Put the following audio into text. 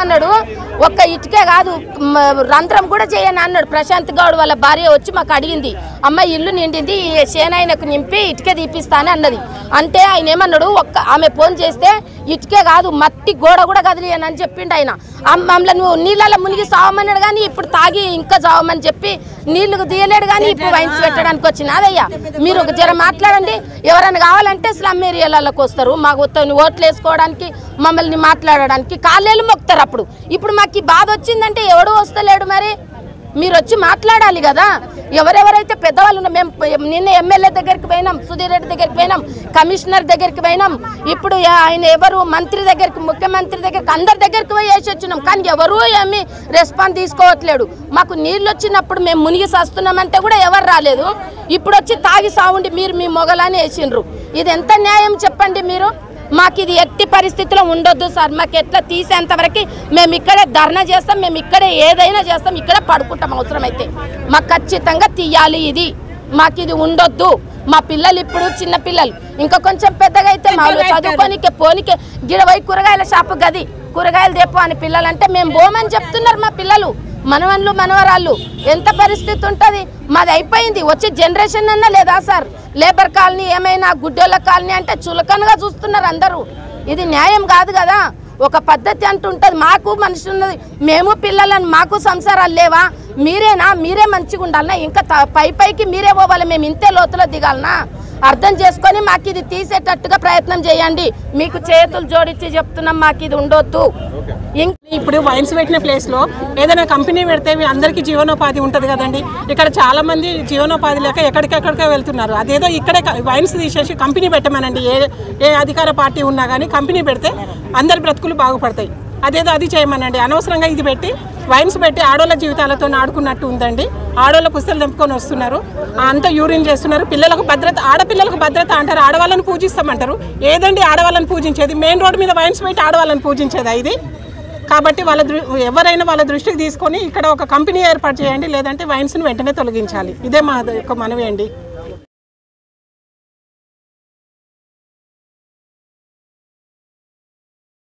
అన్నాడు. ఒక్క ఇటుకే కాదు రంధ్రం కూడా చేయని అన్నాడు. ప్రశాంత్ గౌడ్ వాళ్ళ భార్య వచ్చి మాకు అడిగింది, అమ్మ ఇల్లు నిండింది సేనాయనకు నింపి ఇటుకే తీపిస్తానని అన్నది. అంటే ఆయన ఏమన్నాడు, ఆమె ఫోన్ చేస్తే ఇటుకే కాదు మట్టి గోడ కూడా కదిలియనని చెప్పిండు ఆయన. మమ్మల్ని నీళ్ళలో మునిగి సావమన్నాడు కానీ ఇప్పుడు తాగి ఇంకా చావమని చెప్పి నీళ్లు తీయలేడు కానీ ఇప్పుడు వైన్స్ పెట్టడానికి వచ్చిన. అదయ్యా మీరు ఒక జర మాట్లాడండి. ఎవరైనా కావాలంటే స్లమ్ ఏరియాలకు వస్తారు, మాకు ఓట్లు వేసుకోవడానికి మమ్మల్ని మాట్లాడడానికి కాళ్ళేళ్ళు మొక్కుతారు. ఇప్పుడు మాకు బాధ వచ్చిందంటే ఎవడు వస్తలేడు. మరి మీరు వచ్చి మాట్లాడాలి కదా. ఎవరెవరైతే పెద్దవాళ్ళు ఉన్నా, మేము నిన్న ఎమ్మెల్యే దగ్గరికి పోయినాం, సుధీర్ రెడ్డి దగ్గరికి పోయినాం, కమిషనర్ దగ్గరికి పోయినాం, ఇప్పుడు ఆయన ఎవరు మంత్రి దగ్గరికి, ముఖ్యమంత్రి దగ్గరికి, అందరి దగ్గరికి పోయి వేసి వచ్చినాం. కానీ ఎవరూ ఏమీ రెస్పాన్స్ తీసుకోవట్లేడు. మాకు నీళ్ళు వచ్చినప్పుడు మేము మునిగి సస్తున్నామంటే కూడా ఎవరు రాలేదు. ఇప్పుడు వచ్చి తాగి సాగుండి మీరు మీ మొగలని వేసిండ్రు. ఇది ఎంత న్యాయం చెప్పండి మీరు. మాకు ఇది ఎట్టి పరిస్థితిలో ఉండొద్దు సార్. మాకు ఎట్లా తీసేంతవరకు మేము ఇక్కడే ధర్నా చేస్తాం, మేము ఇక్కడే ఏదైనా చేస్తాం, ఇక్కడే పడుకుంటాం. అవసరమైతే మాకు ఖచ్చితంగా తీయాలి. ఇది మాకు ఇది ఉండొద్దు. మా పిల్లలు ఇప్పుడు చిన్న పిల్లలు, ఇంకా కొంచెం పెద్దగా అయితే మాకు చదువుకోనికే పోనికే గిడవై కూరగాయల షాపు గది కూరగాయలు తెప్పు అని పిల్లలు అంటే మేము పోమని చెప్తున్నారు మా పిల్లలు, మనవన్లు మనవరాళ్ళు. ఎంత పరిస్థితి ఉంటుంది. మాది అయిపోయింది. వచ్చే జనరేషన్ అన్నా లేదా సార్? లేబర్ కాలనీ ఏమైనా గుడ్డోళ్ళ కాలనీ అంటే చులకనగా చూస్తున్నారు అందరూ. ఇది న్యాయం కాదు కదా. ఒక పద్ధతి అంటుంటుంది. మాకు మనిషి ఉన్నది, మేము పిల్లలను, మాకు సంసారాలు లేవా? మీరే మంచిగా ఉండాలనా? ఇంకా పైకి మీరే పోవాలి, మేము ఇంతే లోతులో దిగాలనా? అర్థం చేసుకొని మాకు ఇది తీసేటట్టుగా ప్రయత్నం చేయండి. మీకు చేతులు జోడించి చెప్తున్నాం, మాకు ఇది ఉండొద్దు. ఇప్పుడు వైన్స్ పెట్టిన ప్లేస్లో ఏదైనా కంపెనీ పెడితే అందరికీ జీవనోపాధి ఉంటుంది కదండి. ఇక్కడ చాలా మంది జీవనోపాధి లేక ఎక్కడికెక్కడికే వెళ్తున్నారు. అదేదో ఇక్కడే వైన్స్ తీసేసి కంపెనీ పెట్టమనండి. ఏ అధికార పార్టీ ఉన్నా కానీ కంపెనీ పెడితే అందరి బ్రతుకులు బాగుపడతాయి. అదేదో అది చేయమనండి. అనవసరంగా ఇది పెట్టి వైన్స్ పెట్టి ఆడోళ్ళ జీవితాలతో ఆడుకున్నట్టు ఉందండి. ఆడోళ్ళ పుస్తలు తెంపుకొని వస్తున్నారు, అంతా యూరిన్ చేస్తున్నారు. పిల్లలకు భద్రత, ఆడపిల్లలకు భద్రత అంటారు, ఆడవాళ్ళని పూజిస్తామంటారు. ఏదండి ఆడవాళ్ళని పూజించేది? మెయిన్ రోడ్డు మీద వైన్స్ పెట్టి ఆడవాళ్ళని పూజించేది ఇది. కాబట్టి ఎవరైనా వాళ్ళ దృష్టికి తీసుకొని ఇక్కడ ఒక కంపెనీ ఏర్పాటు చేయండి, లేదంటే వైన్స్ని వెంటనే తొలగించాలి. ఇదే మా యొక్క మనవి అండి.